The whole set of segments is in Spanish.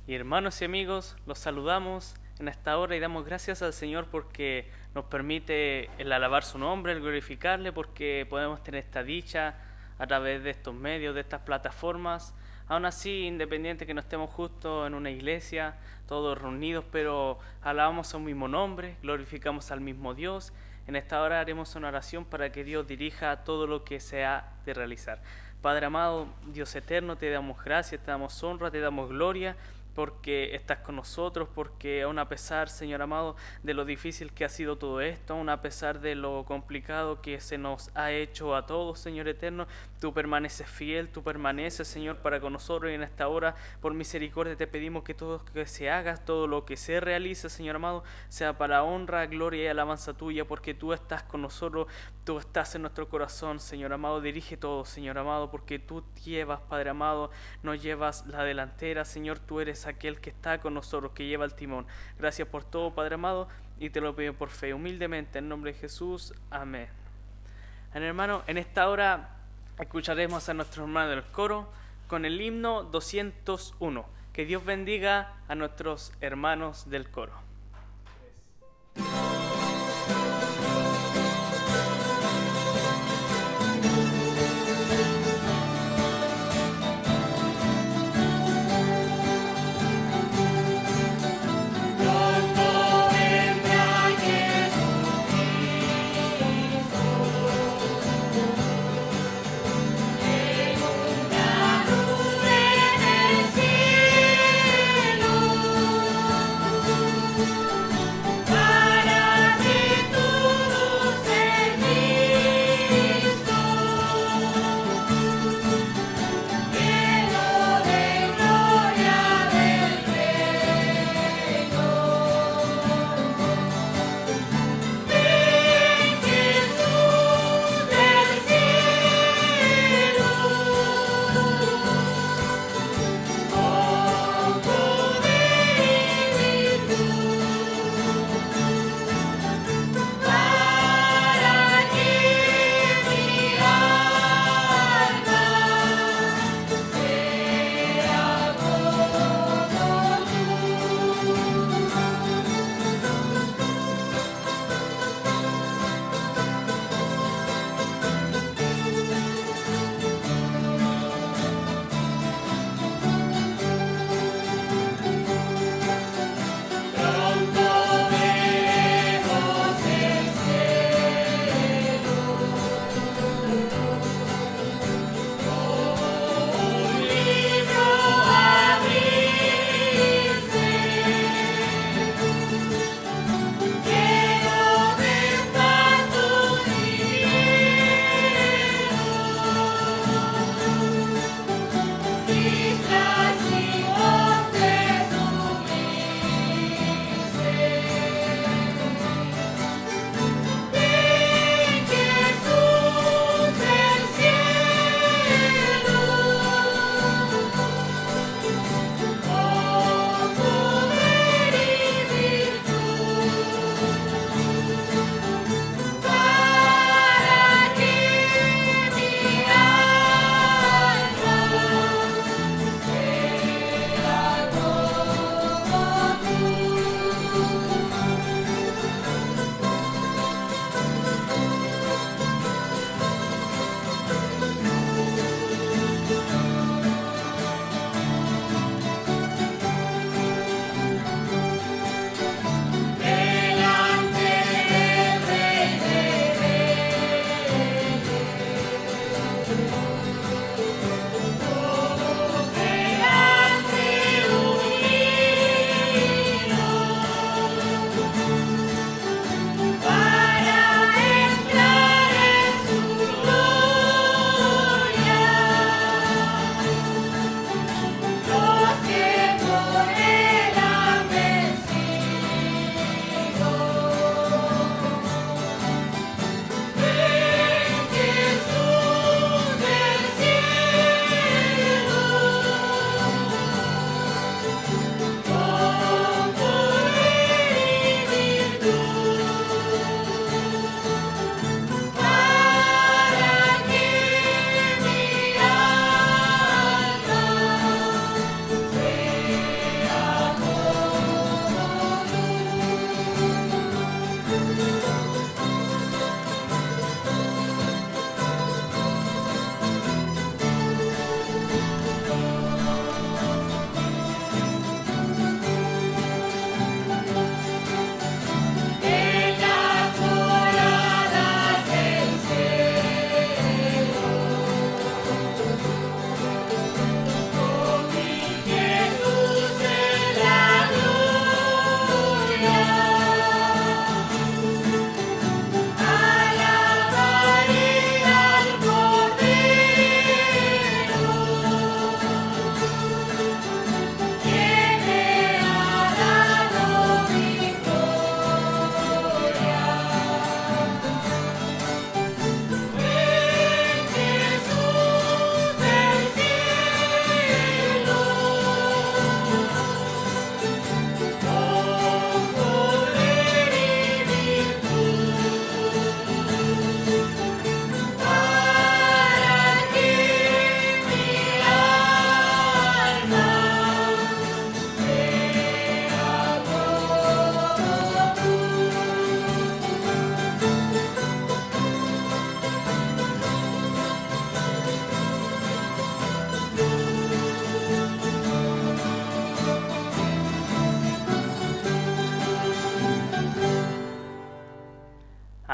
Y hermanos y amigos, los saludamos en esta hora y damos gracias al Señor porque nos permite el alabar su nombre, el glorificarle, porque podemos tener esta dicha a través de estos medios, de estas plataformas. Aún así, independiente que no estemos justo en una iglesia, todos reunidos, pero alabamos a un mismo nombre, glorificamos al mismo Dios. En esta hora haremos una oración para que Dios dirija todo lo que se ha de realizar. Padre amado, Dios eterno, te damos gracias, te damos honra, te damos gloria, porque estás con nosotros, porque aun a pesar, Señor amado, de lo difícil que ha sido todo esto, aun a pesar de lo complicado que se nos ha hecho a todos, Señor eterno, tú permaneces fiel, tú permaneces, Señor, para con nosotros, y en esta hora, por misericordia, te pedimos que todo lo que se haga, todo lo que se realice, Señor amado, sea para honra, gloria y alabanza tuya, porque tú estás con nosotros, tú estás en nuestro corazón, Señor amado, dirige todo, Señor amado, porque tú llevas, Padre amado, no llevas la delantera, Señor, tú eres aquel que está con nosotros, que lleva el timón. Gracias por todo, Padre amado, y te lo pido por fe, humildemente, en nombre de Jesús. Amén. Hermano, en esta hora escucharemos a nuestro hermano del coro con el himno 201. Que Dios bendiga a nuestros hermanos del coro.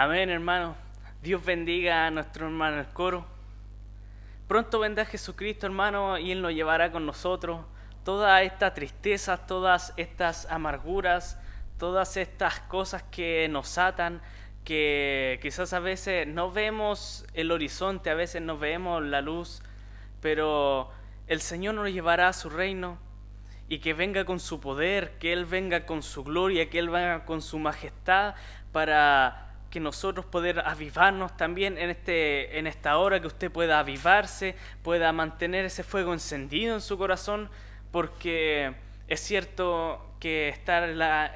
Amén, hermano. Dios bendiga a nuestro hermano el coro. Pronto vendrá Jesucristo, hermano, y Él nos llevará con nosotros toda esta tristeza, todas estas amarguras, todas estas cosas que nos atan, que quizás a veces no vemos el horizonte, a veces no vemos la luz, pero el Señor nos llevará a su reino y que venga con su poder, que Él venga con su gloria, que Él venga con su majestad para que nosotros poder avivarnos también en esta hora, que usted pueda avivarse, pueda mantener ese fuego encendido en su corazón, porque es cierto que estar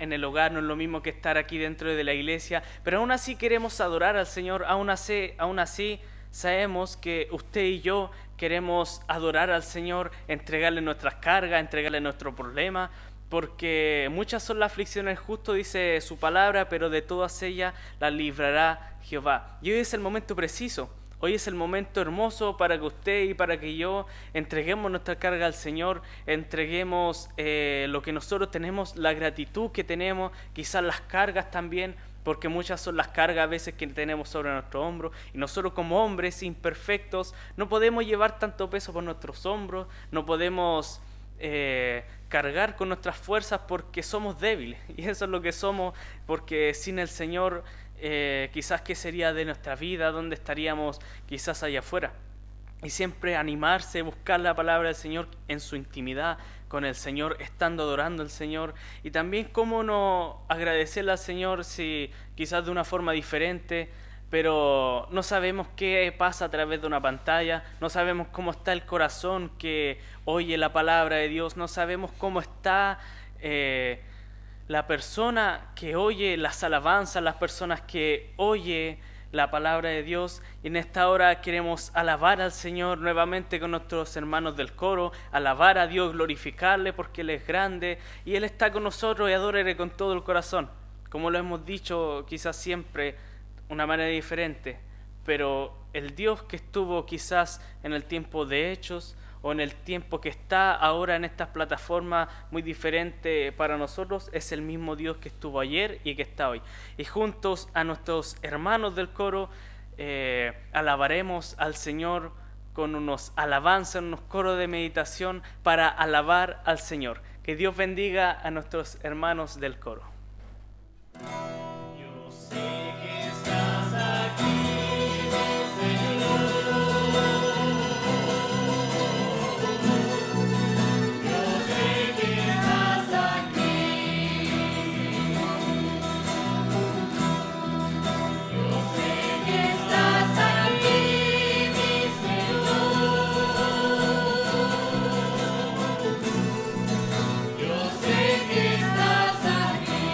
en el hogar no es lo mismo que estar aquí dentro de la iglesia, pero aún así queremos adorar al Señor, aún así sabemos que usted y yo queremos adorar al Señor, entregarle nuestras cargas, entregarle nuestro problema, porque muchas son las aflicciones del justo, dice su palabra, pero de todas ellas las librará Jehová. Y hoy es el momento preciso, hoy es el momento hermoso para que usted y para que yo entreguemos nuestra carga al Señor, entreguemos lo que nosotros tenemos, la gratitud que tenemos, quizás las cargas también, porque muchas son las cargas a veces que tenemos sobre nuestro hombro, y nosotros como hombres imperfectos no podemos llevar tanto peso por nuestros hombros, no podemos cargar con nuestras fuerzas porque somos débiles, y eso es lo que somos, porque sin el Señor quizás qué sería de nuestra vida, dónde estaríamos quizás allá afuera. Y siempre animarse, buscar la palabra del Señor en su intimidad con el Señor, estando adorando al Señor, y también cómo no agradecerle al Señor si quizás de una forma diferente, pero no sabemos qué pasa a través de una pantalla, no sabemos cómo está el corazón que oye la palabra de Dios, no sabemos cómo está la persona que oye las alabanzas, las personas que oye la palabra de Dios. Y en esta hora queremos alabar al Señor nuevamente con nuestros hermanos del coro, alabar a Dios, glorificarle porque Él es grande y Él está con nosotros, y adórele con todo el corazón, como lo hemos dicho quizás siempre una manera diferente, pero el Dios que estuvo quizás en el tiempo de Hechos o en el tiempo que está ahora en estas plataformas muy diferentes para nosotros, es el mismo Dios que estuvo ayer y que está hoy. Y juntos a nuestros hermanos del coro alabaremos al Señor con unos alabanzas, unos coros de meditación para alabar al Señor. Que Dios bendiga a nuestros hermanos del coro. Yo sé que estás aquí. Yo sé que estás aquí.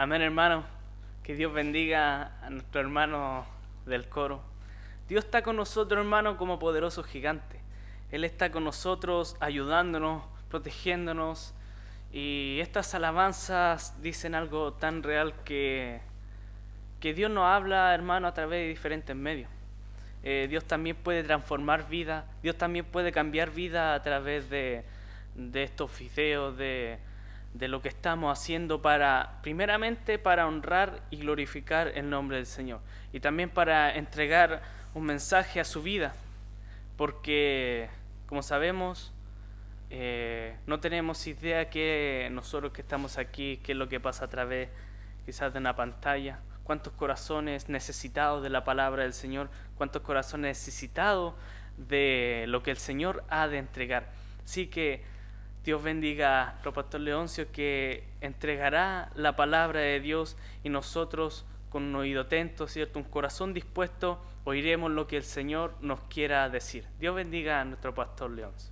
Amén, hermano. Que Dios bendiga a nuestro hermano del coro. Dios está con nosotros, hermano, como poderoso gigante. Él está con nosotros, ayudándonos, protegiéndonos. Y estas alabanzas dicen algo tan real que Dios nos habla, hermano, a través de diferentes medios. Dios también puede transformar vida. Dios también puede cambiar vida a través de estos videos, de lo que estamos haciendo primeramente para honrar y glorificar el nombre del Señor. Y también para entregar un mensaje a su vida. Porque, como sabemos, no tenemos idea que nosotros que estamos aquí, qué es lo que pasa a través quizás de una pantalla. Cuántos corazones necesitados de la palabra del Señor, cuántos corazones necesitados de lo que el Señor ha de entregar. Así que Dios bendiga a nuestro pastor Leoncio, que entregará la palabra de Dios, y nosotros con un oído atento, ¿cierto?, un corazón dispuesto, oiremos lo que el Señor nos quiera decir. Dios bendiga a nuestro pastor Leoncio.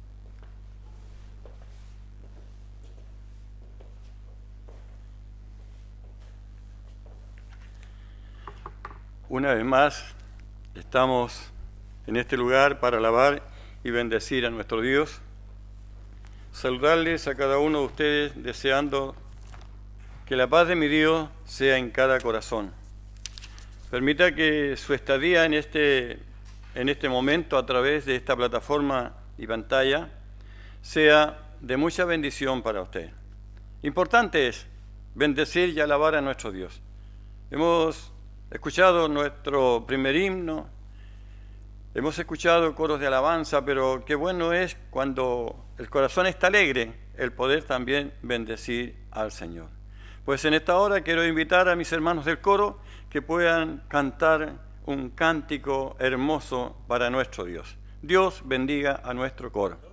Una vez más, estamos en este lugar para alabar y bendecir a nuestro Dios. Saludarles a cada uno de ustedes, deseando que la paz de mi Dios sea en cada corazón. Permita que su estadía en este momento a través de esta plataforma y pantalla sea de mucha bendición para usted. Importante es bendecir y alabar a nuestro Dios. Hemos escuchado nuestro primer himno, hemos escuchado coros de alabanza, pero qué bueno es cuando el corazón está alegre, el poder también bendecir al Señor. Pues en esta hora quiero invitar a mis hermanos del coro que puedan cantar un cántico hermoso para nuestro Dios. Dios bendiga a nuestro coro.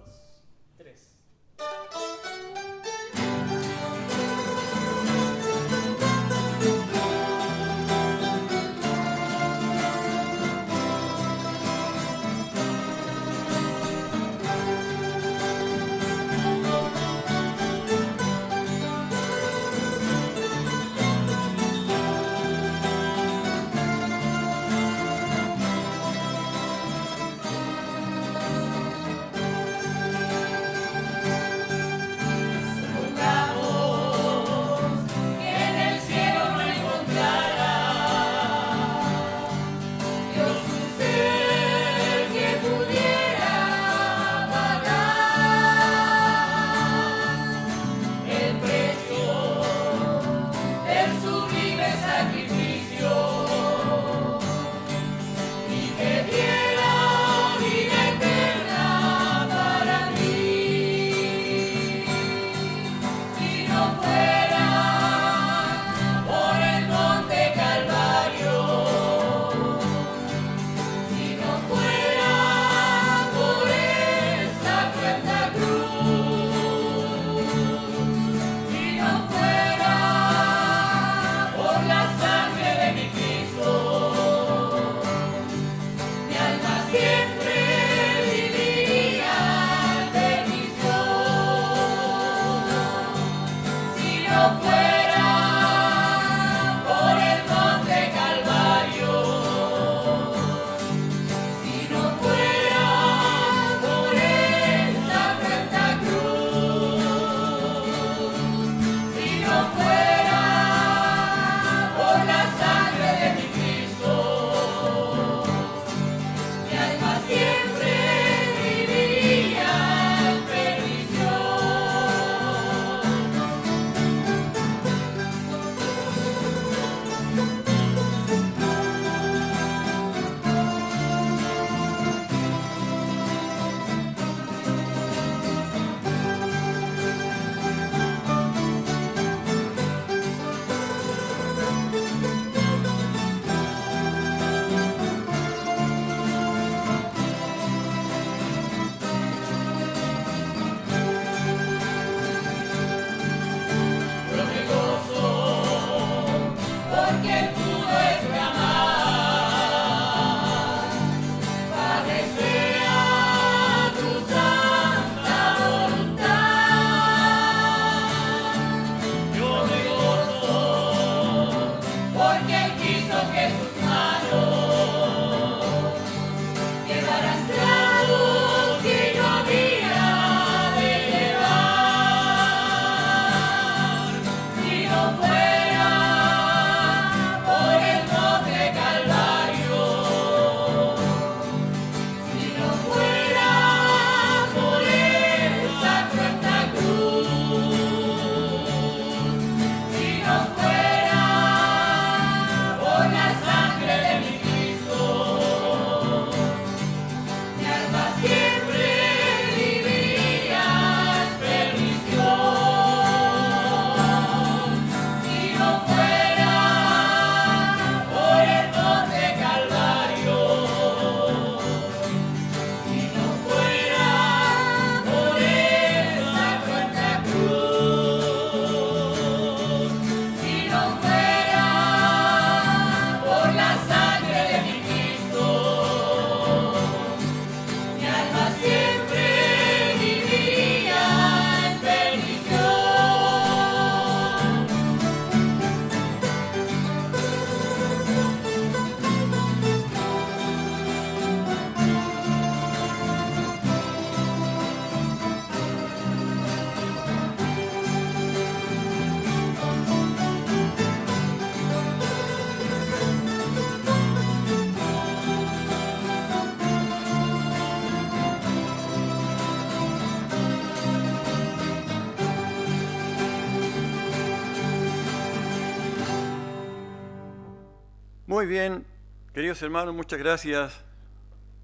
Muy bien, queridos hermanos, muchas gracias,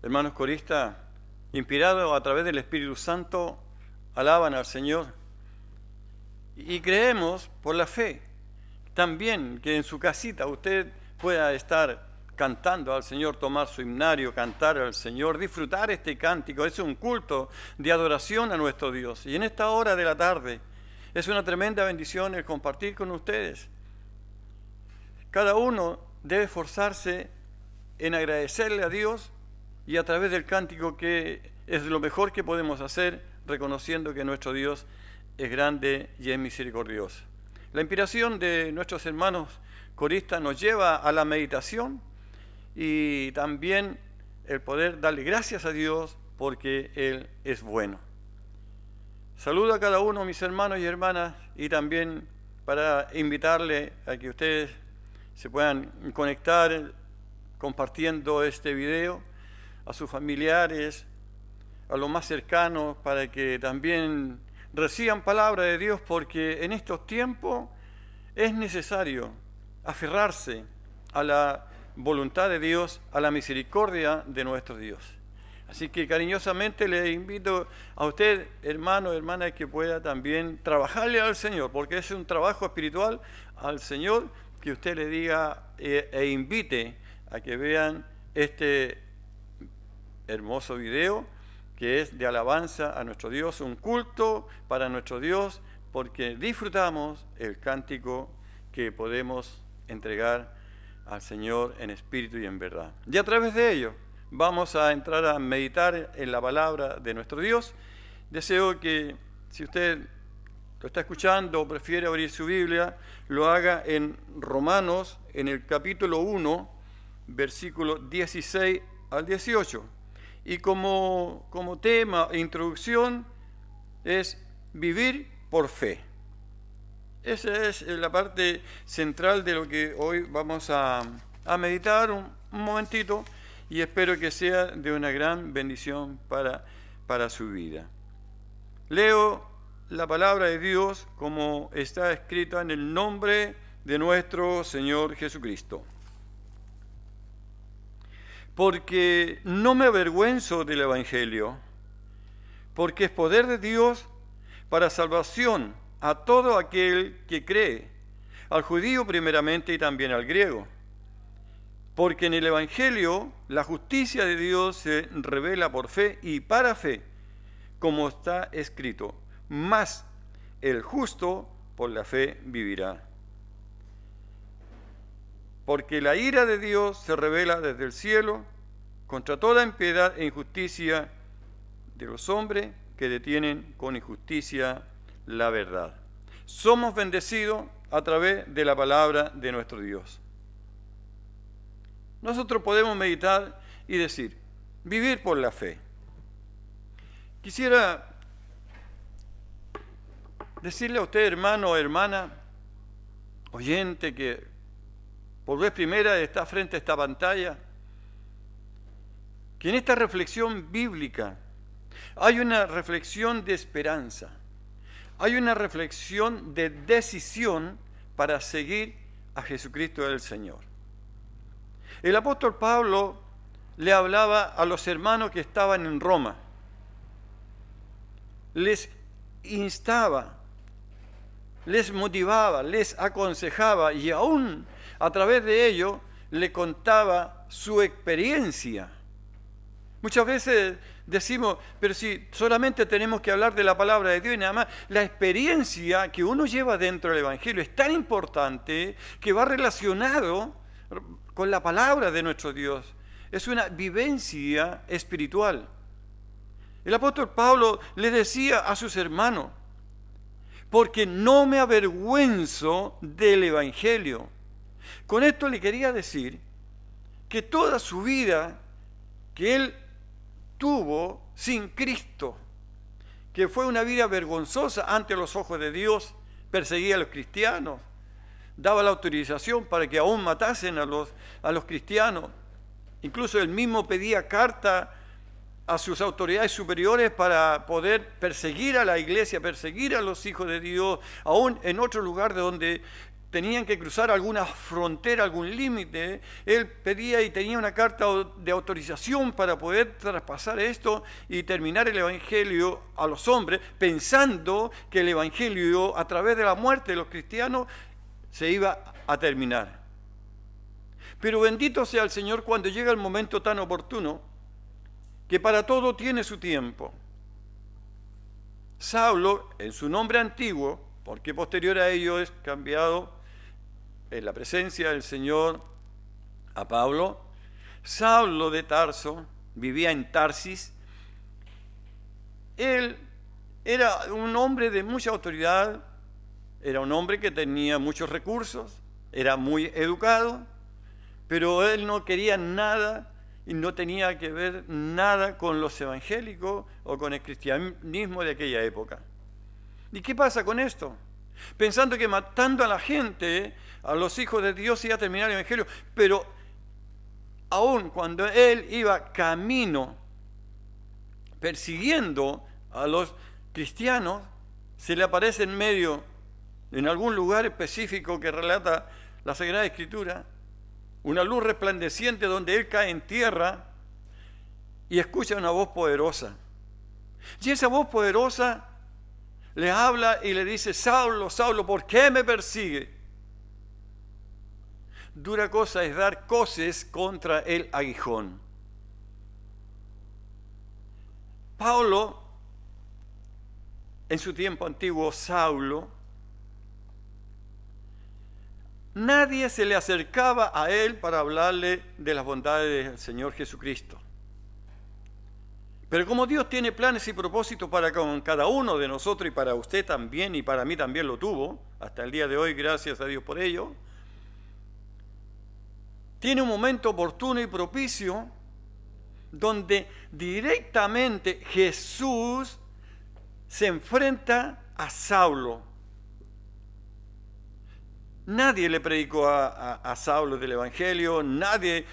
hermanos coristas, inspirados a través del Espíritu Santo, alaban al Señor. Y creemos por la fe también que en su casita usted pueda estar cantando al Señor, tomar su himnario, cantar al Señor, disfrutar este cántico. Es un culto de adoración a nuestro Dios. Y en esta hora de la tarde es una tremenda bendición el compartir con ustedes. Cada uno debe esforzarse en agradecerle a Dios y a través del cántico, que es lo mejor que podemos hacer, reconociendo que nuestro Dios es grande y es misericordioso. La inspiración de nuestros hermanos coristas nos lleva a la meditación y también el poder darle gracias a Dios porque Él es bueno. Saludo a cada uno, mis hermanos y hermanas, y también para invitarle a que ustedes se puedan conectar compartiendo este video a sus familiares, a los más cercanos, para que también reciban palabra de Dios, porque en estos tiempos es necesario aferrarse a la voluntad de Dios, a la misericordia de nuestro Dios. Así que cariñosamente le invito a usted, hermano, hermana, que pueda también trabajarle al Señor, porque es un trabajo espiritual al Señor, que usted le diga e invite a que vean este hermoso video, que es de alabanza a nuestro Dios, un culto para nuestro Dios, porque disfrutamos el cántico que podemos entregar al Señor en espíritu y en verdad. Y a través de ello vamos a entrar a meditar en la palabra de nuestro Dios. Deseo que, si usted lo está escuchando o prefiere abrir su Biblia, lo haga en Romanos, en el capítulo 1, versículos 16 al 18. Y como tema e introducción es vivir por fe. Esa es la parte central de lo que hoy vamos a meditar un momentito, y espero que sea de una gran bendición para su vida. Leo la palabra de Dios como está escrita en el nombre de nuestro Señor Jesucristo. Porque no me avergüenzo del Evangelio, porque es poder de Dios para salvación a todo aquel que cree, al judío primeramente y también al griego. Porque en el Evangelio la justicia de Dios se revela por fe y para fe, como está escrito: mas el justo por la fe vivirá. Porque la ira de Dios se revela desde el cielo contra toda impiedad e injusticia de los hombres que detienen con injusticia la verdad. Somos bendecidos a través de la palabra de nuestro Dios. Nosotros podemos meditar y decir, vivir por la fe. Quisiera decirle a usted, hermano o hermana, oyente, que por vez primera está frente a esta pantalla, que en esta reflexión bíblica hay una reflexión de esperanza, hay una reflexión de decisión para seguir a Jesucristo el Señor. El apóstol Pablo le hablaba a los hermanos que estaban en Roma, les instaba, les motivaba, les aconsejaba y aún a través de ello le contaba su experiencia. Muchas veces decimos, pero si solamente tenemos que hablar de la palabra de Dios y nada más, la experiencia que uno lleva dentro del Evangelio es tan importante que va relacionado con la palabra de nuestro Dios. Es una vivencia espiritual. El apóstol Pablo le decía a sus hermanos, porque no me avergüenzo del Evangelio. Con esto le quería decir que toda su vida que él tuvo sin Cristo, que fue una vida vergonzosa ante los ojos de Dios, perseguía a los cristianos, daba la autorización para que aún matasen a los cristianos, incluso él mismo pedía carta a sus autoridades superiores para poder perseguir a la iglesia, perseguir a los hijos de Dios, aún en otro lugar de donde tenían que cruzar alguna frontera, algún límite, él pedía y tenía una carta de autorización para poder traspasar esto y terminar el Evangelio a los hombres, pensando que el Evangelio, a través de la muerte de los cristianos, se iba a terminar. Pero bendito sea el Señor cuando llega el momento tan oportuno, que para todo tiene su tiempo. Saulo, en su nombre antiguo, porque posterior a ello es cambiado en la presencia del Señor a Pablo, Saulo de Tarso, vivía en Tarsis. Él era un hombre de mucha autoridad, era un hombre que tenía muchos recursos, era muy educado, pero él no quería nada y no tenía que ver nada con los evangélicos o con el cristianismo de aquella época. ¿Y qué pasa con esto? Pensando que matando a la gente, a los hijos de Dios, iba a terminar el evangelio, pero aún cuando él iba camino persiguiendo a los cristianos, se le aparece en medio, en algún lugar específico que relata la Sagrada Escritura, una luz resplandeciente donde él cae en tierra y escucha una voz poderosa. Y esa voz poderosa le habla y le dice: Saulo, Saulo, ¿por qué me persigue? Dura cosa es dar coces contra el aguijón. Pablo, en su tiempo antiguo, Saulo, nadie se le acercaba a él para hablarle de las bondades del Señor Jesucristo. Pero como Dios tiene planes y propósitos para con cada uno de nosotros, y para usted también, y para mí también lo tuvo, hasta el día de hoy, gracias a Dios por ello, tiene un momento oportuno y propicio donde directamente Jesús se enfrenta a Saulo. Nadie le predicó a Saulo del Evangelio, nadie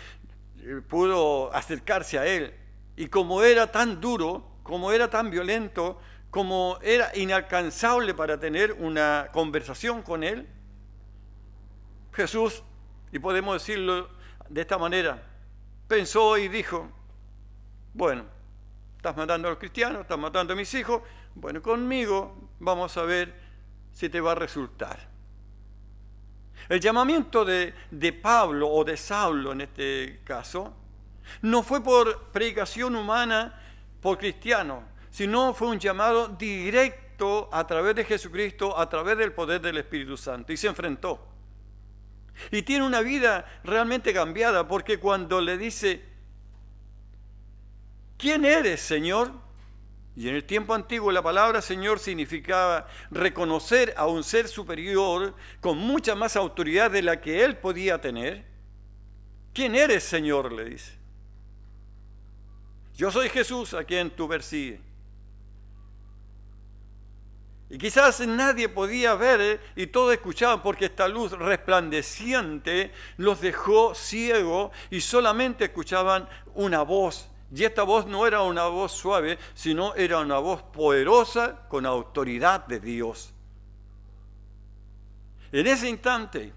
pudo acercarse a él. Y como era tan duro, como era tan violento, como era inalcanzable para tener una conversación con él, Jesús, y podemos decirlo de esta manera, pensó y dijo: bueno, estás matando a los cristianos, estás matando a mis hijos, bueno, conmigo vamos a ver si te va a resultar. El llamamiento de Pablo, o de Saulo en este caso, no fue por predicación humana, por cristianos, sino fue un llamado directo a través de Jesucristo, a través del poder del Espíritu Santo, y se enfrentó. Y tiene una vida realmente cambiada, porque cuando le dice: ¿quién eres, Señor? Y en el tiempo antiguo la palabra Señor significaba reconocer a un ser superior con mucha más autoridad de la que él podía tener. ¿Quién eres, Señor?, le dice. Yo soy Jesús a quien tú persigues. Y quizás nadie podía ver y todos escuchaban, porque esta luz resplandeciente los dejó ciegos y solamente escuchaban una voz. Y esta voz no era una voz suave, sino era una voz poderosa con autoridad de Dios. En ese instante,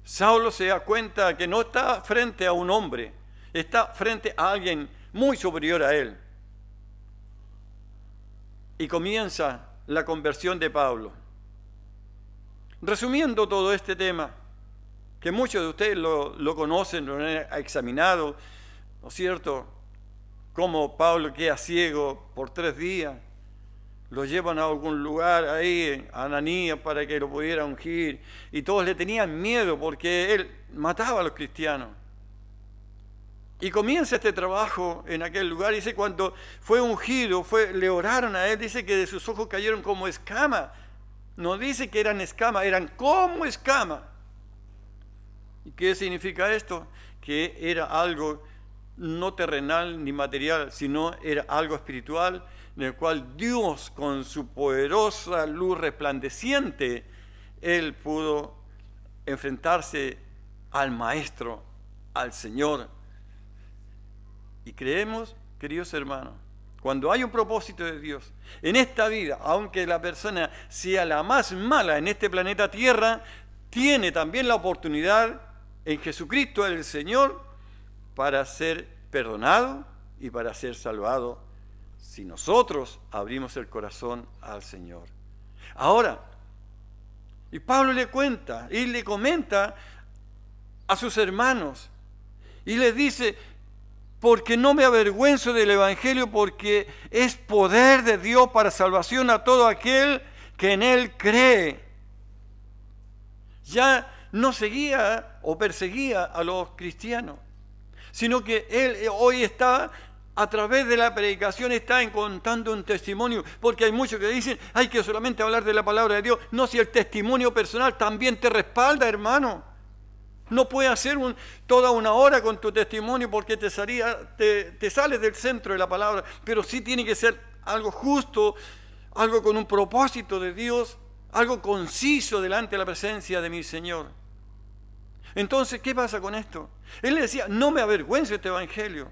Saulo se da cuenta que no está frente a un hombre, está frente a alguien muy superior a él. Y comienza la conversión de Pablo. Resumiendo todo este tema, que muchos de ustedes lo conocen, lo han examinado, ¿no es cierto? Cómo Pablo queda ciego por 3 días, lo llevan a algún lugar ahí, a Ananías, para que lo pudiera ungir, y todos le tenían miedo porque él mataba a los cristianos. Y comienza este trabajo en aquel lugar. Dice, cuando fue ungido, le oraron a él, dice que de sus ojos cayeron como escamas. No dice que eran escamas, eran como escamas. ¿Y qué significa esto? Que era algo no terrenal ni material, sino era algo espiritual, en el cual Dios, con su poderosa luz resplandeciente, él pudo enfrentarse al Maestro, al Señor. Y creemos, queridos hermanos, cuando hay un propósito de Dios en esta vida, aunque la persona sea la más mala en este planeta Tierra, tiene también la oportunidad en Jesucristo el Señor para ser perdonado y para ser salvado si nosotros abrimos el corazón al Señor. Ahora, y Pablo le cuenta y le comenta a sus hermanos y les dice: porque no me avergüenzo del Evangelio, porque es poder de Dios para salvación a todo aquel que en él cree. Ya no seguía o perseguía a los cristianos, sino que él hoy está, a través de la predicación, está contando un testimonio, porque hay muchos que dicen: hay que solamente hablar de la palabra de Dios. No, si el testimonio personal también te respalda, hermano. No puedes hacer toda una hora con tu testimonio porque te sales del centro de la palabra, pero sí tiene que ser algo justo, algo con un propósito de Dios, algo conciso delante de la presencia de mi Señor. Entonces, ¿qué pasa con esto? Él le decía: no me avergüenzo de este Evangelio.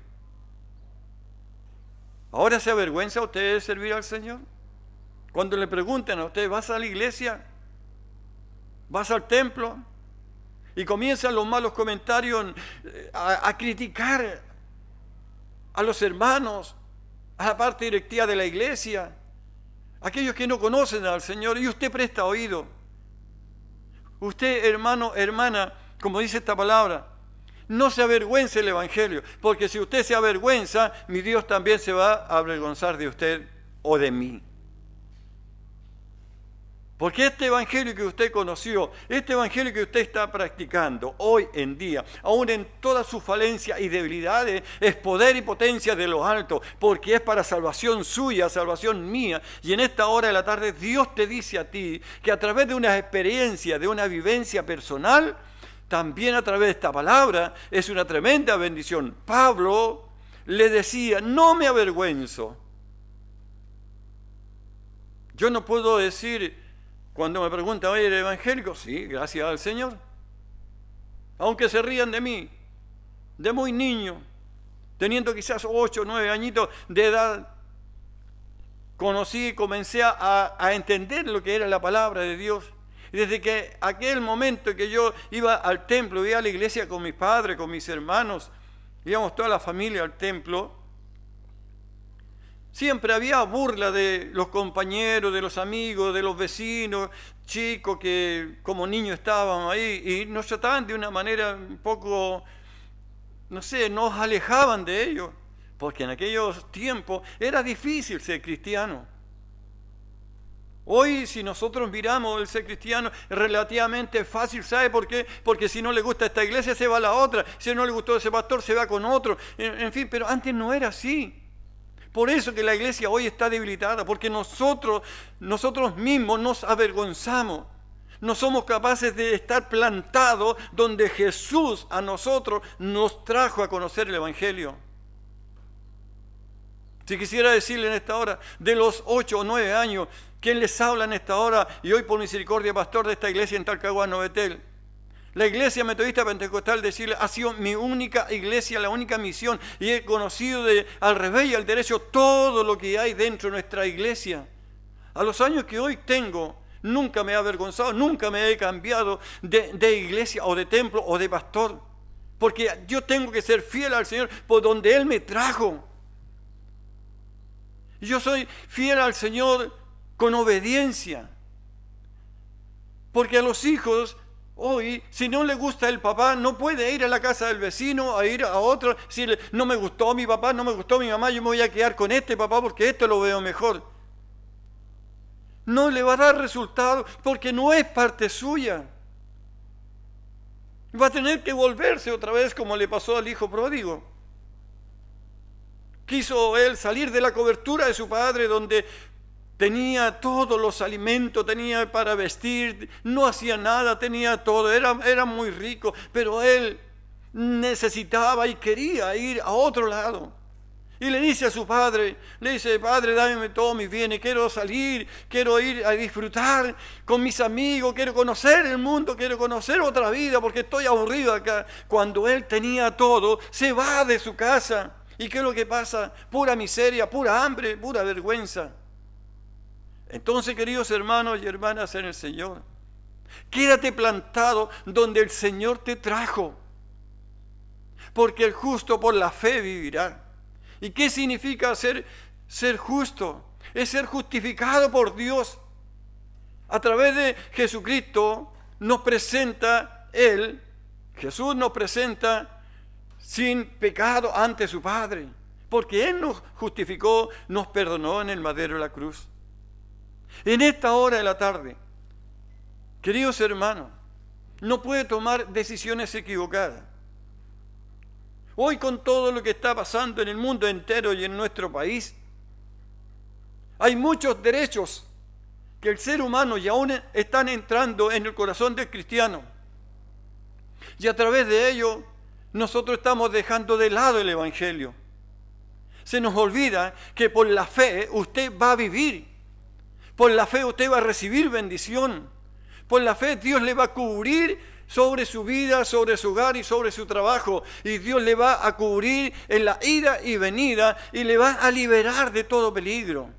¿Ahora se avergüenza usted de servir al Señor? Cuando le preguntan a usted: ¿vas a la iglesia? ¿Vas al templo? Y comienzan los malos comentarios a criticar a los hermanos, a la parte directiva de la iglesia, aquellos que no conocen al Señor, y usted presta oído. Usted, hermano, hermana, como dice esta palabra, no se avergüence el Evangelio, porque si usted se avergüenza, mi Dios también se va a avergonzar de usted o de mí. Porque este Evangelio que usted conoció, este Evangelio que usted está practicando hoy en día, aún en todas sus falencias y debilidades, es poder y potencia de lo alto, porque es para salvación suya, salvación mía. Y en esta hora de la tarde Dios te dice a ti que a través de una experiencia, de una vivencia personal, también a través de esta palabra, es una tremenda bendición. Pablo le decía: no me avergüenzo. Yo no puedo decir, cuando me preguntan: oye, ¿eres evangélico? Sí, gracias al Señor. Aunque se rían de mí, de muy niño, teniendo quizás 8 o 9 añitos de edad, comencé a entender lo que era la palabra de Dios. Y desde que aquel momento que yo iba al templo, iba a la iglesia con mis padres, con mis hermanos, íbamos toda la familia al templo, siempre había burla de los compañeros, de los amigos, de los vecinos, chicos que como niños estaban ahí y nos trataban de una manera un poco, no sé, nos alejaban de ellos, porque en aquellos tiempos era difícil ser cristiano. Hoy, si nosotros miramos el ser cristiano, es relativamente fácil. ¿Sabe por qué? Porque si no le gusta esta iglesia, se va a la otra. Si no le gustó ese pastor, se va con otro. En fin, pero antes no era así. Por eso que la iglesia hoy está debilitada, porque nosotros mismos nos avergonzamos. No somos capaces de estar plantados donde Jesús a nosotros nos trajo a conocer el Evangelio. Si quisiera decirle en esta hora, de los 8 o 9 años, ¿quién les habla en esta hora? Y hoy por misericordia, pastor de esta iglesia en Talcahuano, Betel. La iglesia metodista pentecostal de Chile ha sido mi única iglesia, la única misión, y he conocido al revés y al derecho todo lo que hay dentro de nuestra iglesia. A los años que hoy tengo, nunca me he avergonzado, nunca me he cambiado de iglesia o de templo o de pastor, porque yo tengo que ser fiel al Señor por donde Él me trajo. Yo soy fiel al Señor con obediencia, porque a los hijos hoy, si no le gusta el papá, no puede ir a la casa del vecino, a ir a otro, decirle: no me gustó mi papá, no me gustó mi mamá, yo me voy a quedar con este papá porque esto lo veo mejor. No le va a dar resultado porque no es parte suya. Va a tener que volverse otra vez como le pasó al hijo pródigo. Quiso él salir de la cobertura de su padre, donde tenía todos los alimentos, tenía para vestir, no hacía nada, tenía todo, era muy rico, pero él necesitaba y quería ir a otro lado. Y le dice a su padre, le dice: padre, dame todos mis bienes, quiero salir, quiero ir a disfrutar con mis amigos, quiero conocer el mundo, quiero conocer otra vida, porque estoy aburrido acá. Cuando él tenía todo, se va de su casa, ¿Y qué es lo que pasa? Pura miseria, pura hambre, pura vergüenza. Entonces, queridos hermanos y hermanas en el Señor, quédate plantado donde el Señor te trajo, porque el justo por la fe vivirá. ¿Y qué significa ser justo? Es ser justificado por Dios. A través de Jesucristo nos presenta Él, Jesús nos presenta sin pecado ante su Padre, porque Él nos justificó, nos perdonó en el madero de la cruz. En esta hora de la tarde, queridos hermanos, no puede tomar decisiones equivocadas. Hoy, con todo lo que está pasando en el mundo entero y en nuestro país, hay muchos derechos que el ser humano y aún están entrando en el corazón del cristiano. Y a través de ello, nosotros estamos dejando de lado el Evangelio. Se nos olvida que por la fe usted va a vivir. Por la fe usted va a recibir bendición. Por la fe Dios le va a cubrir sobre su vida, sobre su hogar y sobre su trabajo. Y Dios le va a cubrir en la ida y venida y le va a liberar de todo peligro.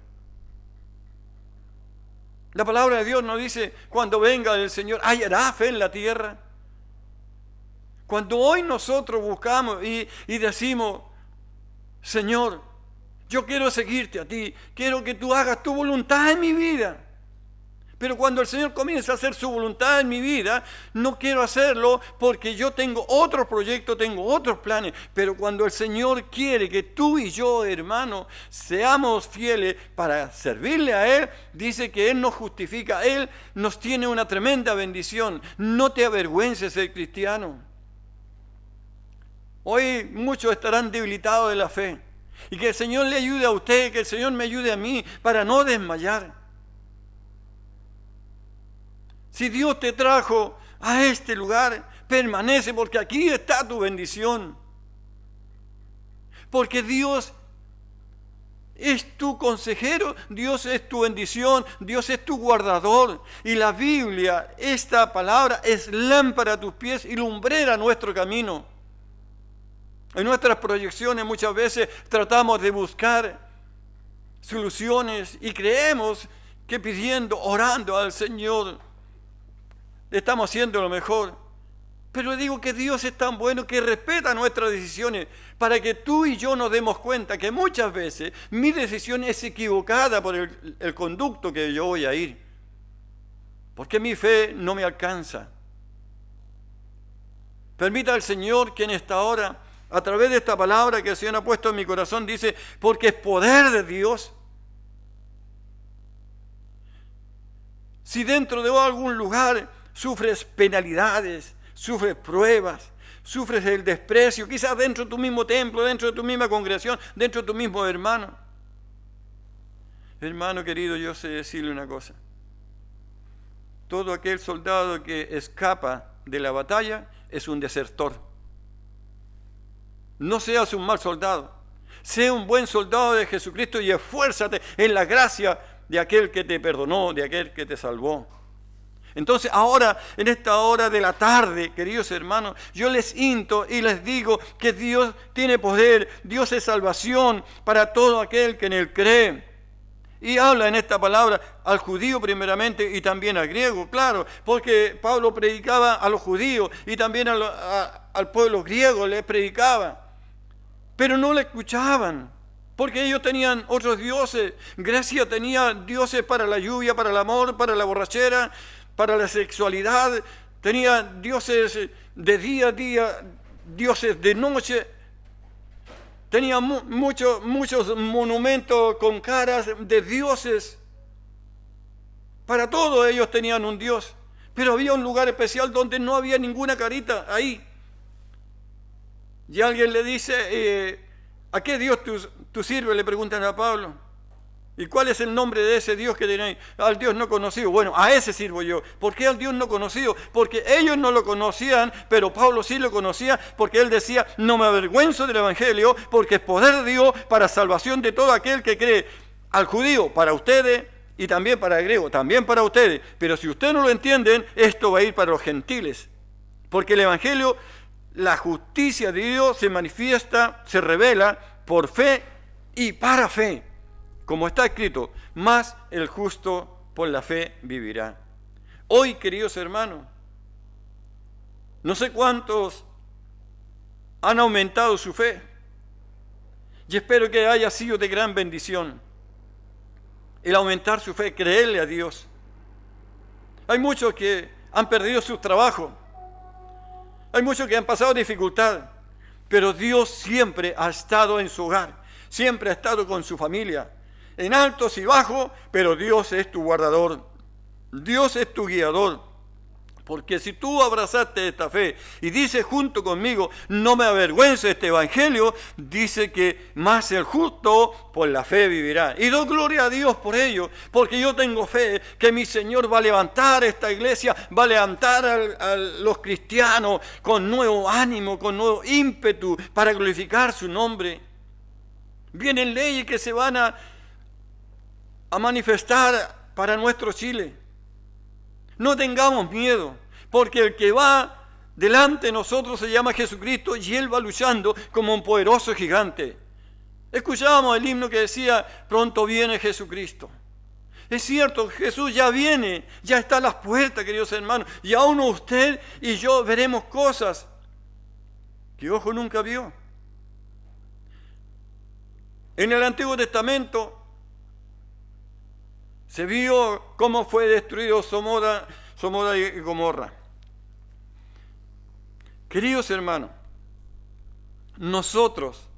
La palabra de Dios nos dice, cuando venga el Señor, ¿hallará fe en la tierra? Cuando hoy nosotros buscamos y decimos, Señor, yo quiero seguirte a ti, quiero que tú hagas tu voluntad en mi vida. Pero cuando el Señor comienza a hacer su voluntad en mi vida, no quiero hacerlo porque yo tengo otros proyectos, tengo otros planes. Pero cuando el Señor quiere que tú y yo, hermano, seamos fieles para servirle a Él, dice que Él nos justifica, Él nos tiene una tremenda bendición. No te avergüences de ser cristiano. Hoy muchos estarán debilitados de la fe. Y que el Señor le ayude a usted, que el Señor me ayude a mí para no desmayar. Si Dios te trajo a este lugar, permanece porque aquí está tu bendición. Porque Dios es tu consejero, Dios es tu bendición, Dios es tu guardador. Y la Biblia, esta palabra, es lámpara a tus pies y lumbrera a nuestro camino. En nuestras proyecciones muchas veces tratamos de buscar soluciones y creemos que pidiendo, orando al Señor, estamos haciendo lo mejor. Pero digo que Dios es tan bueno que respeta nuestras decisiones para que tú y yo nos demos cuenta que muchas veces mi decisión es equivocada por el conducto que yo voy a ir. Porque mi fe no me alcanza. Permita al Señor que en esta hora, a través de esta palabra que el Señor ha puesto en mi corazón, dice, porque es poder de Dios. Si dentro de algún lugar sufres penalidades, sufres pruebas, sufres el desprecio, quizás dentro de tu mismo templo, dentro de tu misma congregación, dentro de tu mismo hermano. Hermano querido, yo sé decirle una cosa. Todo aquel soldado que escapa de la batalla es un desertor. No seas un mal soldado. Sé un buen soldado de Jesucristo y esfuérzate en la gracia de aquel que te perdonó, de aquel que te salvó. Entonces ahora, en esta hora de la tarde, queridos hermanos, yo les insto y les digo que Dios tiene poder, Dios es salvación para todo aquel que en Él cree. Y habla en esta palabra al judío primeramente y también al griego, claro, porque Pablo predicaba a los judíos y también al pueblo griego les predicaba. Pero no le escuchaban, porque ellos tenían otros dioses. Grecia tenía dioses para la lluvia, para el amor, para la borrachera, para la sexualidad. Tenía dioses de día, dioses de noche. Tenía muchos monumentos con caras de dioses. Para todos ellos tenían un dios. Pero había un lugar especial donde no había ninguna carita ahí. Y alguien le dice, ¿a qué Dios tú sirves? Le preguntan a Pablo. ¿Y cuál es el nombre de ese Dios que tenéis? Al Dios no conocido. Bueno, a ese sirvo yo. ¿Por qué al Dios no conocido? Porque ellos no lo conocían, pero Pablo sí lo conocía, porque él decía, no me avergüenzo del Evangelio, porque es poder de Dios para salvación de todo aquel que cree. Al judío, para ustedes, y también para el griego, también para ustedes. Pero si ustedes no lo entienden, esto va a ir para los gentiles. Porque el Evangelio, la justicia de Dios se manifiesta, se revela por fe y para fe. Como está escrito, más el justo por la fe vivirá. Hoy, queridos hermanos, no sé cuántos han aumentado su fe, y espero que haya sido de gran bendición el aumentar su fe, creerle a Dios. Hay muchos que han perdido su trabajo, hay muchos que han pasado dificultad, pero Dios siempre ha estado en su hogar, siempre ha estado con su familia, en altos y bajos, pero Dios es tu guardador, Dios es tu guiador. Porque si tú abrazaste esta fe y dices junto conmigo, no me avergüenzo de este evangelio, dice que más el justo por la fe vivirá. Y doy gloria a Dios por ello, porque yo tengo fe que mi Señor va a levantar esta iglesia, va a levantar a los cristianos con nuevo ánimo, con nuevo ímpetu para glorificar su nombre. Vienen leyes que se van a manifestar para nuestro Chile. No tengamos miedo, porque el que va delante de nosotros se llama Jesucristo y Él va luchando como un poderoso gigante. Escuchábamos el himno que decía, pronto viene Jesucristo. Es cierto, Jesús ya viene, ya está a las puertas, queridos hermanos, y aún usted y yo veremos cosas que ojo nunca vio. En el Antiguo Testamento se vio cómo fue destruido Sodoma y Gomorra. Queridos hermanos, nosotros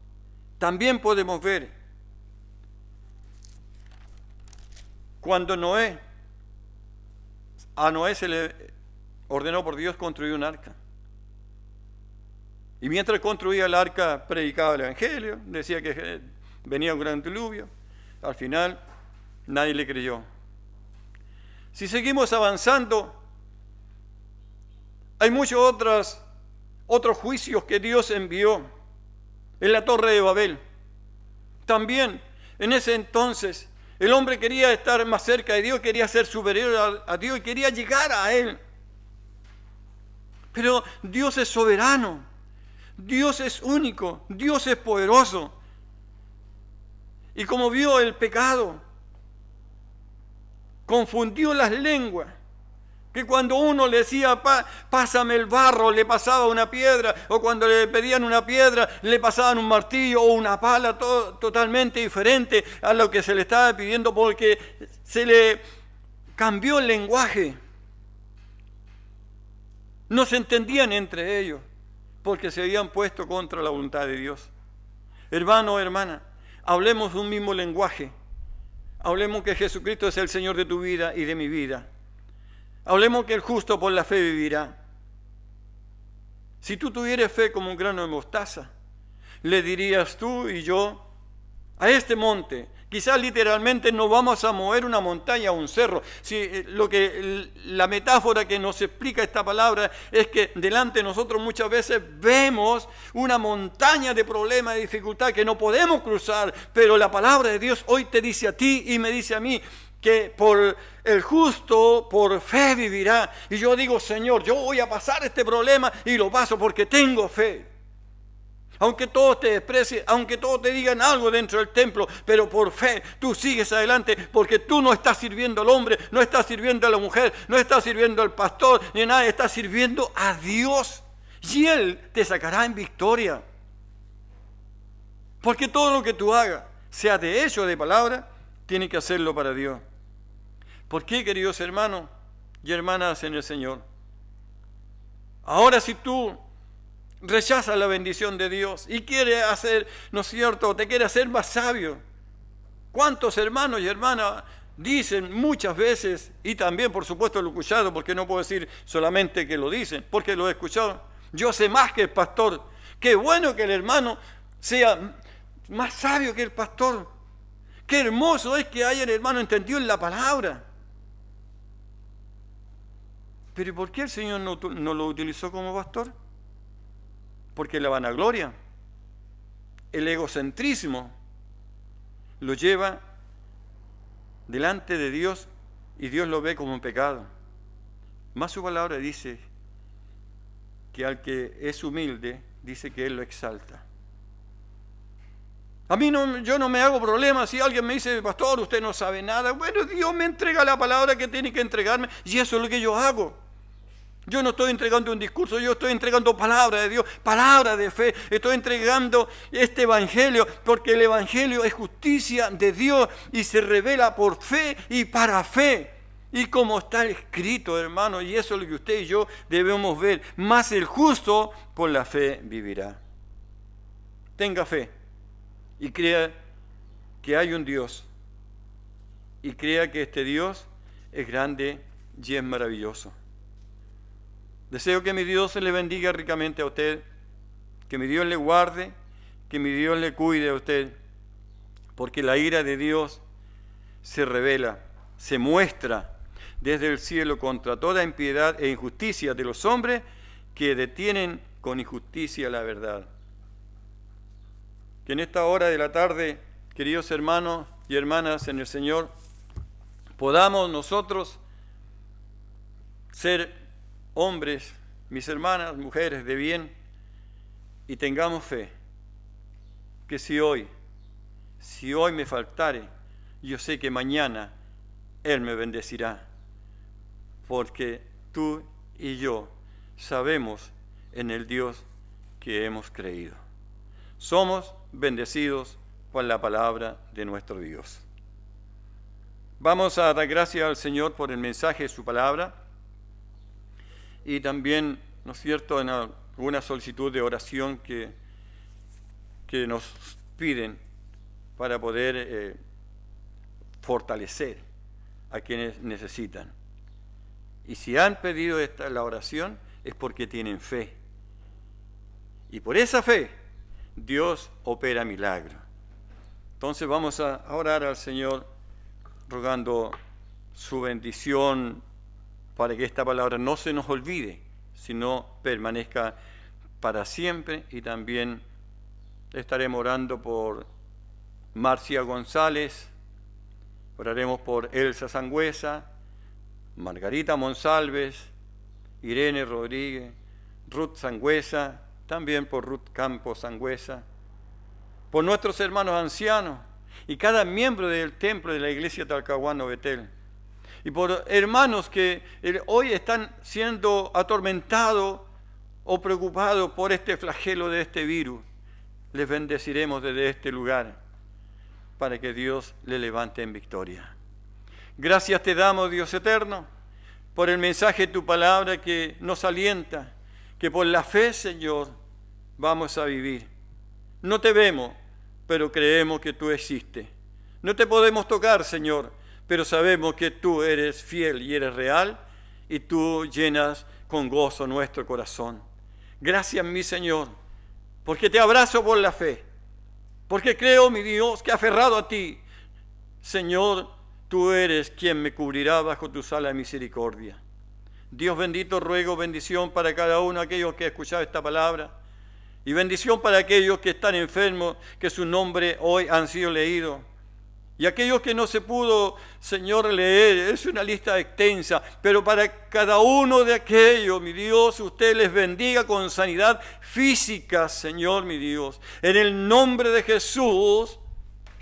también podemos ver cuando a Noé se le ordenó por Dios construir un arca. Y mientras construía el arca, predicaba el evangelio, decía que venía un gran diluvio. Al final, nadie le creyó. Si seguimos avanzando, hay muchos otros juicios que Dios envió en la Torre de Babel. También, en ese entonces, el hombre quería estar más cerca de Dios, quería ser superior a Dios y quería llegar a Él. Pero Dios es soberano, Dios es único, Dios es poderoso. Y como vio el pecado, confundió las lenguas, que cuando uno le decía, pásame el barro, le pasaba una piedra, o cuando le pedían una piedra, le pasaban un martillo o una pala, todo totalmente diferente a lo que se le estaba pidiendo, porque se le cambió el lenguaje. No se entendían entre ellos, porque se habían puesto contra la voluntad de Dios. Hermano, hermana, hablemos un mismo lenguaje. Hablemos que Jesucristo es el Señor de tu vida y de mi vida. Hablemos que el justo por la fe vivirá. Si tú tuvieras fe como un grano de mostaza, le dirías tú y yo a este monte, quizás literalmente no vamos a mover una montaña o un cerro. La metáfora que nos explica esta palabra es que delante de nosotros muchas veces vemos una montaña de problemas, de dificultad que no podemos cruzar, pero la palabra de Dios hoy te dice a ti y me dice a mí que por el justo, por fe vivirá. Y yo digo, Señor, yo voy a pasar este problema y lo paso porque tengo fe. Aunque todos te desprecien, aunque todos te digan algo dentro del templo, pero por fe tú sigues adelante, porque tú no estás sirviendo al hombre, no estás sirviendo a la mujer, no estás sirviendo al pastor, ni a nadie, estás sirviendo a Dios. Y Él te sacará en victoria. Porque todo lo que tú hagas, sea de hecho o de palabra, tienes que hacerlo para Dios. ¿Por qué, queridos hermanos y hermanas en el Señor? Ahora si tú rechaza la bendición de Dios y quiere hacer, ¿no es cierto?, te quiere hacer más sabio. ¿Cuántos hermanos y hermanas dicen muchas veces, y también por supuesto lo he escuchado, porque no puedo decir solamente que lo dicen, porque lo he escuchado, yo sé más que el pastor? Qué bueno que el hermano sea más sabio que el pastor. Qué hermoso es que haya el hermano entendido en la palabra. Pero ¿por qué el Señor no lo utilizó como pastor? Porque la vanagloria, el egocentrismo, lo lleva delante de Dios y Dios lo ve como un pecado. Más su palabra dice que al que es humilde, dice que Él lo exalta. A mí yo no me hago problema si alguien me dice, pastor, usted no sabe nada. Bueno, Dios me entrega la palabra que tiene que entregarme y eso es lo que yo hago. Yo no estoy entregando un discurso, yo estoy entregando palabra de Dios, palabra de fe. Estoy entregando este evangelio porque el evangelio es justicia de Dios y se revela por fe y para fe. Y como está escrito, hermano, y eso es lo que usted y yo debemos ver, más el justo por la fe vivirá. Tenga fe y crea que hay un Dios y crea que este Dios es grande y es maravilloso. Deseo que mi Dios le bendiga ricamente a usted, que mi Dios le guarde, que mi Dios le cuide a usted, porque la ira de Dios se revela, se muestra desde el cielo contra toda impiedad e injusticia de los hombres que detienen con injusticia la verdad. Que en esta hora de la tarde, queridos hermanos y hermanas en el Señor, podamos nosotros ser hombres, mis hermanas, mujeres de bien, y tengamos fe, que si hoy me faltare, yo sé que mañana Él me bendecirá, porque tú y yo sabemos en el Dios que hemos creído. Somos bendecidos por la palabra de nuestro Dios. Vamos a dar gracias al Señor por el mensaje de su palabra y también, ¿no es cierto?, en alguna solicitud de oración que nos piden para poder fortalecer a quienes necesitan. Y si han pedido la oración es porque tienen fe. Y por esa fe Dios opera milagros. Entonces vamos a orar al Señor rogando su bendición para que esta palabra no se nos olvide, sino permanezca para siempre. Y también estaremos orando por Marcia González, oraremos por Elsa Sangüesa, Margarita Monsalves, Irene Rodríguez, Ruth Sangüesa, también por Ruth Campos Sangüesa, por nuestros hermanos ancianos y cada miembro del templo de la iglesia Talcahuano Betel, y por hermanos que hoy están siendo atormentados o preocupados por este flagelo de este virus. Les bendeciremos desde este lugar para que Dios le levante en victoria. Gracias te damos, Dios eterno, por el mensaje de tu palabra que nos alienta, que por la fe, Señor, vamos a vivir. No te vemos, pero creemos que tú existes. No te podemos tocar, Señor, pero sabemos que tú eres fiel y eres real y tú llenas con gozo nuestro corazón. Gracias, mi Señor, porque te abrazo por la fe, porque creo, mi Dios, que aferrado a ti, Señor, tú eres quien me cubrirá bajo tu ala de misericordia. Dios bendito, ruego bendición para cada uno de aquellos que han escuchado esta palabra y bendición para aquellos que están enfermos, que su nombre hoy han sido leídos. Y aquellos que no se pudo, Señor, leer, es una lista extensa, pero para cada uno de aquellos, mi Dios, usted les bendiga con sanidad física, Señor, mi Dios. En el nombre de Jesús,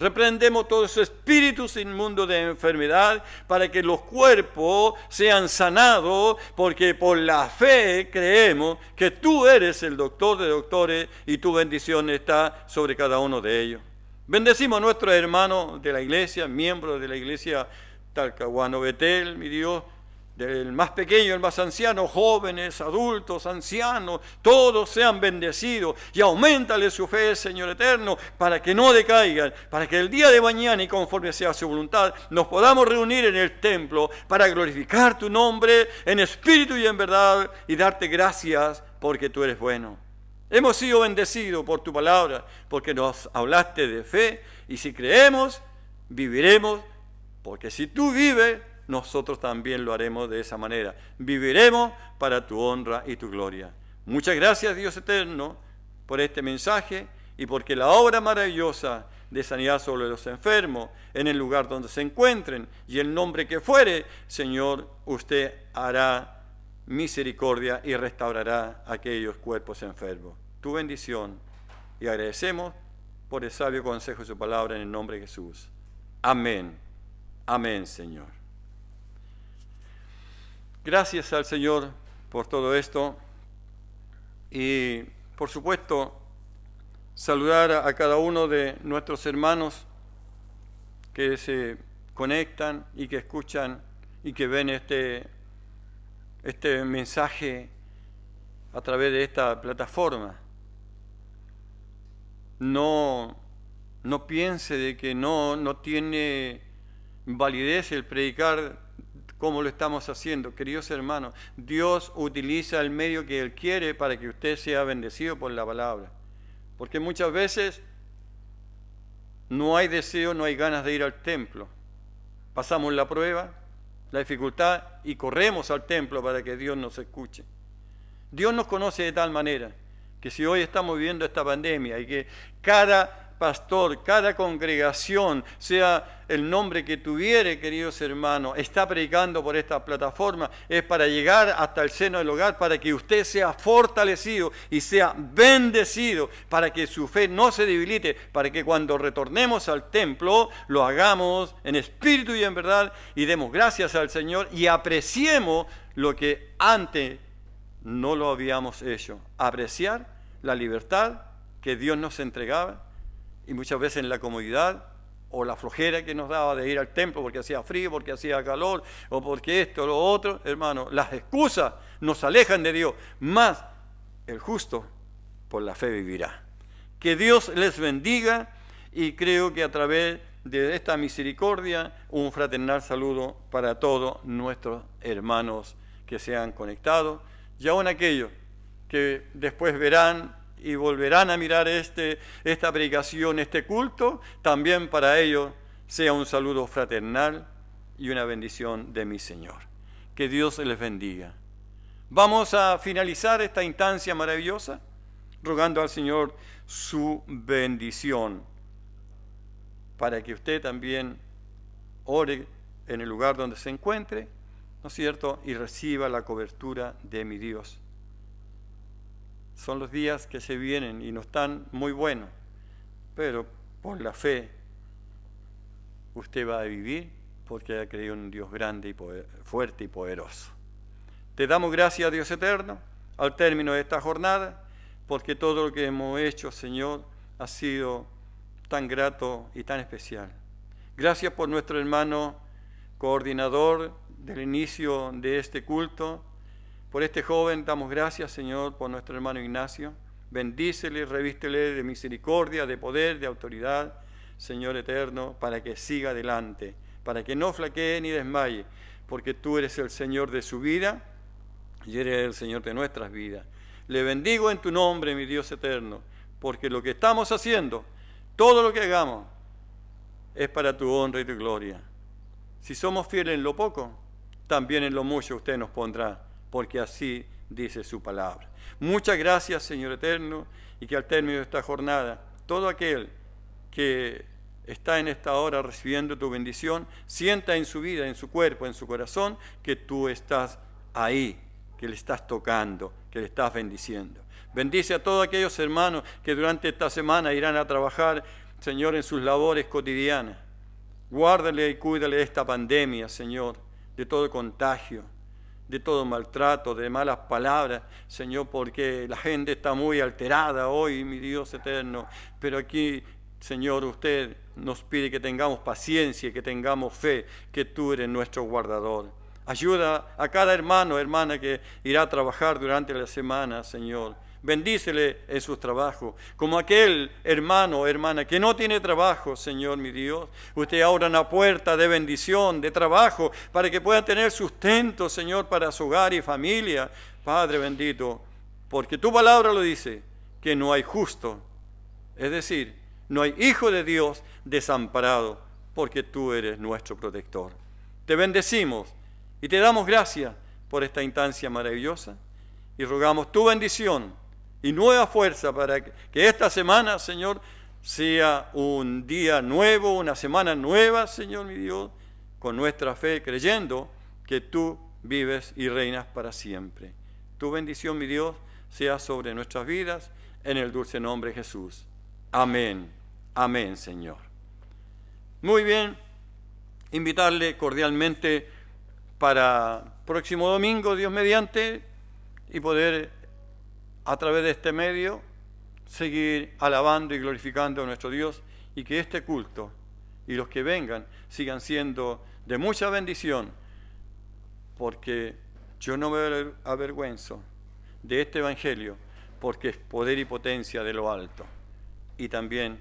reprendemos todos esos espíritus inmundos de enfermedad para que los cuerpos sean sanados, porque por la fe creemos que tú eres el doctor de doctores y tu bendición está sobre cada uno de ellos. Bendecimos a nuestros hermanos de la iglesia, miembros de la iglesia Talcahuano Betel, mi Dios, del más pequeño al más anciano, jóvenes, adultos, ancianos, todos sean bendecidos y auméntale su fe, Señor eterno, para que no decaigan, para que el día de mañana y conforme sea su voluntad, nos podamos reunir en el templo para glorificar tu nombre en espíritu y en verdad y darte gracias porque tú eres bueno. Hemos sido bendecidos por tu palabra, porque nos hablaste de fe, y si creemos, viviremos, porque si tú vives, nosotros también lo haremos de esa manera. Viviremos para tu honra y tu gloria. Muchas gracias, Dios eterno, por este mensaje, y porque la obra maravillosa de sanidad sobre los enfermos, en el lugar donde se encuentren, y el nombre que fuere, Señor, usted hará misericordia y restaurará aquellos cuerpos enfermos. Tu bendición, y agradecemos por el sabio consejo de su palabra en el nombre de Jesús. Amén. Amén, Señor. Gracias al Señor por todo esto y, por supuesto, saludar a cada uno de nuestros hermanos que se conectan y que escuchan y que ven este mensaje a través de esta plataforma. No piense de que no tiene validez el predicar como lo estamos haciendo. Queridos hermanos, Dios utiliza el medio que Él quiere para que usted sea bendecido por la palabra. Porque muchas veces no hay deseo, no hay ganas de ir al templo. Pasamos la prueba, la dificultad y corremos al templo para que Dios nos escuche. Dios nos conoce de tal manera que si hoy estamos viviendo esta pandemia y que cada pastor, cada congregación, sea el nombre que tuviere, queridos hermanos, está predicando por esta plataforma, es para llegar hasta el seno del hogar, para que usted sea fortalecido y sea bendecido, para que su fe no se debilite, para que cuando retornemos al templo lo hagamos en espíritu y en verdad y demos gracias al Señor y apreciemos lo que antes no lo habíamos hecho. Apreciar la libertad que Dios nos entregaba y muchas veces en la comodidad o la flojera que nos daba de ir al templo porque hacía frío, porque hacía calor o porque esto o lo otro. Hermano, las excusas nos alejan de Dios, más el justo por la fe vivirá. Que Dios les bendiga y creo que a través de esta misericordia un fraternal saludo para todos nuestros hermanos que se han conectado y aún aquellos que después verán y volverán a mirar esta predicación, este culto, también para ellos sea un saludo fraternal y una bendición de mi Señor. Que Dios les bendiga. Vamos a finalizar esta instancia maravillosa rogando al Señor su bendición para que usted también ore en el lugar donde se encuentre, ¿no es cierto?, y reciba la cobertura de mi Dios. Son los días que se vienen y no están muy buenos, pero por la fe usted va a vivir porque ha creído en un Dios grande y fuerte y poderoso. Te damos gracias, Dios eterno, al término de esta jornada, porque todo lo que hemos hecho, Señor, ha sido tan grato y tan especial. Gracias por nuestro hermano coordinador del inicio de este culto. Por este joven damos gracias, Señor, por nuestro hermano Ignacio. Bendícele, revístele de misericordia, de poder, de autoridad, Señor eterno, para que siga adelante, para que no flaquee ni desmaye, porque tú eres el Señor de su vida y eres el Señor de nuestras vidas. Le bendigo en tu nombre, mi Dios eterno, porque lo que estamos haciendo, todo lo que hagamos, es para tu honra y tu gloria. Si somos fieles en lo poco, también en lo mucho usted nos pondrá, porque así dice su palabra. Muchas gracias, Señor eterno, y que al término de esta jornada, todo aquel que está en esta hora recibiendo tu bendición, sienta en su vida, en su cuerpo, en su corazón, que tú estás ahí, que le estás tocando, que le estás bendiciendo. Bendice a todos aquellos hermanos que durante esta semana irán a trabajar, Señor, en sus labores cotidianas. Guárdale y cuídale de esta pandemia, Señor, de todo contagio, de todo maltrato, de malas palabras, Señor, porque la gente está muy alterada hoy, mi Dios eterno. Pero aquí, Señor, usted nos pide que tengamos paciencia, que tengamos fe, que tú eres nuestro guardador. Ayuda a cada hermano, hermana que irá a trabajar durante la semana, Señor. Bendícele en sus trabajos, como aquel hermano o hermana que no tiene trabajo, Señor mi Dios. Usted abra una puerta de bendición, de trabajo, para que pueda tener sustento, Señor, para su hogar y familia. Padre bendito, porque tu palabra lo dice, que no hay justo, es decir, no hay hijo de Dios desamparado, porque tú eres nuestro protector. Te bendecimos y te damos gracias por esta instancia maravillosa y rogamos tu bendición y nueva fuerza para que esta semana, Señor, sea un día nuevo, una semana nueva, Señor mi Dios, con nuestra fe, creyendo que tú vives y reinas para siempre. Tu bendición, mi Dios, sea sobre nuestras vidas, en el dulce nombre de Jesús. Amén Amén, Señor. Muy bien, invitarle cordialmente para próximo domingo, Dios mediante, y poder a través de este medio seguir alabando y glorificando a nuestro Dios, y que este culto y los que vengan sigan siendo de mucha bendición, porque yo no me avergüenzo de este evangelio, porque es poder y potencia de lo alto. Y también,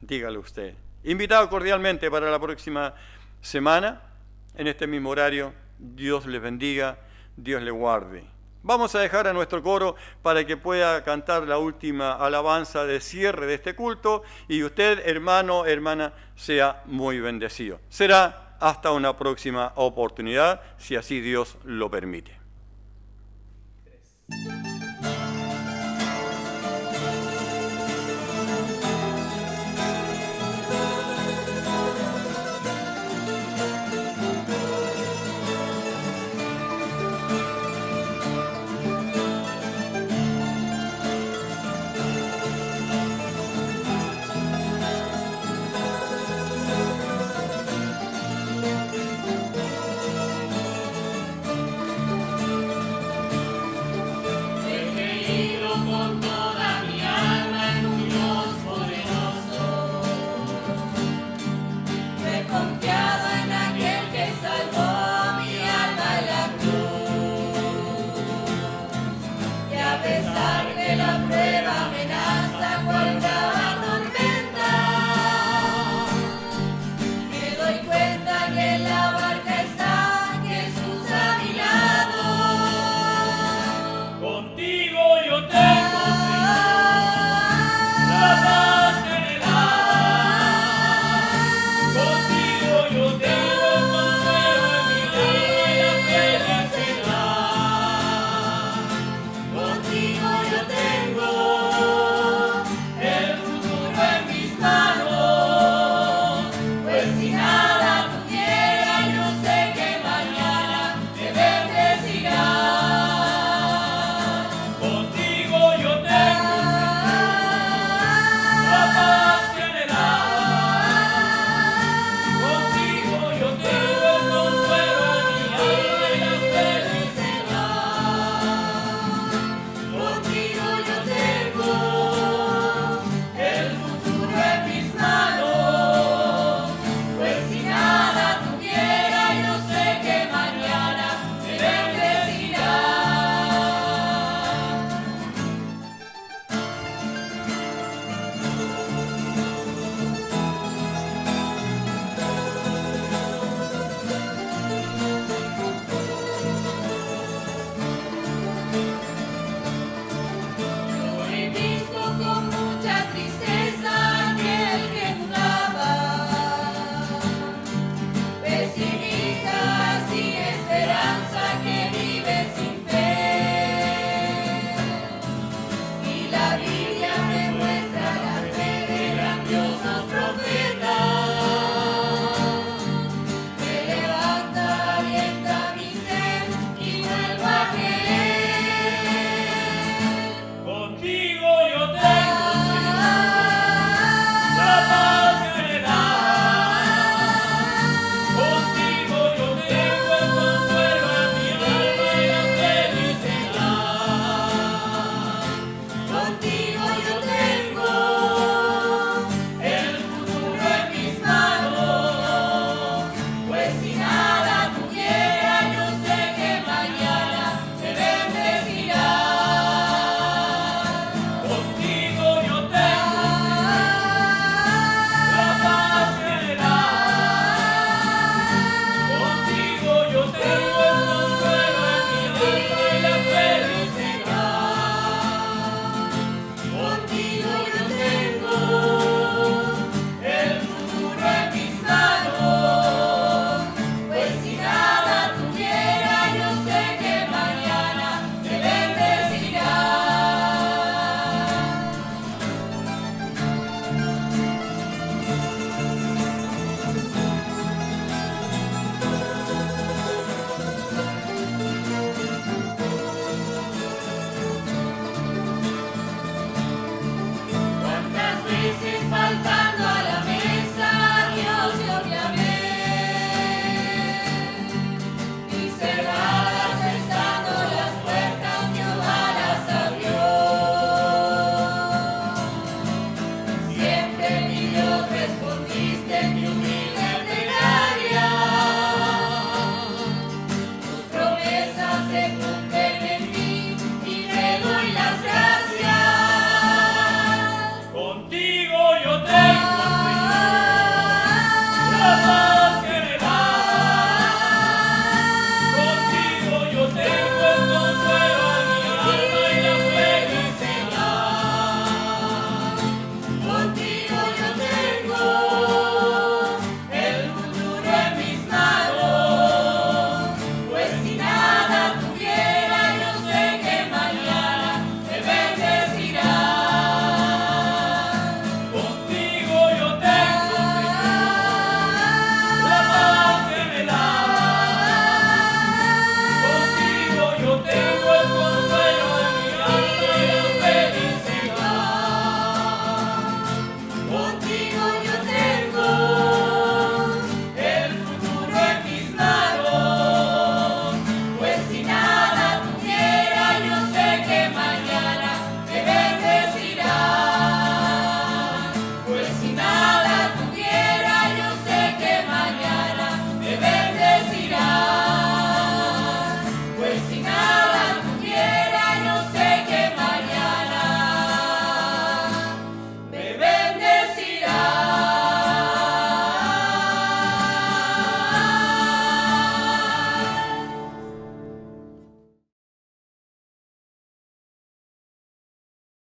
dígalo usted, invitado cordialmente para la próxima semana, en este mismo horario. Dios les bendiga, Dios les guarde. Vamos a dejar a nuestro coro para que pueda cantar la última alabanza de cierre de este culto, y usted, hermano, hermana, sea muy bendecido. Será hasta una próxima oportunidad, si así Dios lo permite. He querido con